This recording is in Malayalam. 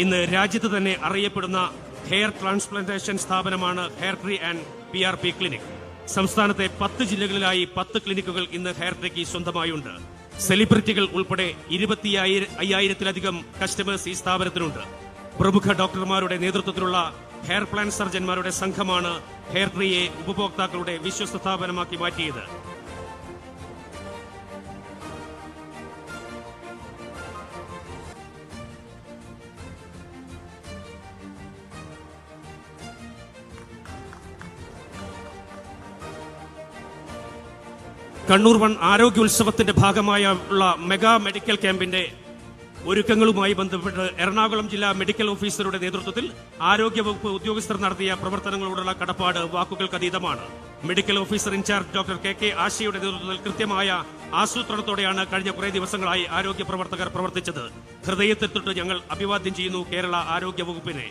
ഇന്ന് രാജ്യത്ത് തന്നെ അറിയപ്പെടുന്ന ഹെയർ ട്രാൻസ്പ്ലാന്റേഷൻ സ്ഥാപനമാണ് hair tree and PRP clinic. സംസ്ഥാനത്തെ 10 ജില്ലകളിലായി 10 ക്ലിനിക്കുകൾ ഇന്ന് ഹെയർ ട്രീക്ക് സ്വന്തമായുണ്ട്. സെലിബ്രിറ്റികൾ ഉൾപ്പെടെ 25,000-ലധികം കസ്റ്റമേഴ്സ് ഈ സ്ഥാപനത്തിനുണ്ട്. പ്രമുഖ ഡോക്ടർമാരുടെ നേതൃത്വത്തിലുള്ള ഹെയർ പ്ലാൻ സർജന്മാരുടെ സംഘമാണ് ഹെയർ ട്രീയെ ഉപഭോക്താക്കളുടെ വിശ്വസ്ത സ്ഥാപനമാക്കി മാറ്റിയത്. കണ്ണൂർ വൺ ആരോഗ്യോത്സവത്തിന്റെ ഭാഗമായുള്ള മെഗാ മെഡിക്കൽ ക്യാമ്പിന്റെ ഒരുക്കങ്ങളുമായി ബന്ധപ്പെട്ട് എറണാകുളം ജില്ലാ മെഡിക്കൽ ഓഫീസറുടെ നേതൃത്വത്തിൽ ആരോഗ്യവകുപ്പ് ഉദ്യോഗസ്ഥർ നടത്തിയ പ്രവർത്തനങ്ങളോടുള്ള കടപ്പാട് വാക്കുകൾക്കതീതമാണ്. Medical officer in charge doctor KK ആശയുടെ നേതൃത്വത്തിൽ കൃത്യമായ ആസൂത്രണത്തോടെയാണ് കഴിഞ്ഞ കുറേ ദിവസങ്ങളായി ആരോഗ്യ പ്രവർത്തകർ പ്രവർത്തിച്ചത്. ഹൃദയത്തിൽ തൊട്ട് ഞങ്ങൾ അഭിവാദ്യം ചെയ്യുന്നു കേരള ആരോഗ്യ വകുപ്പിനെ.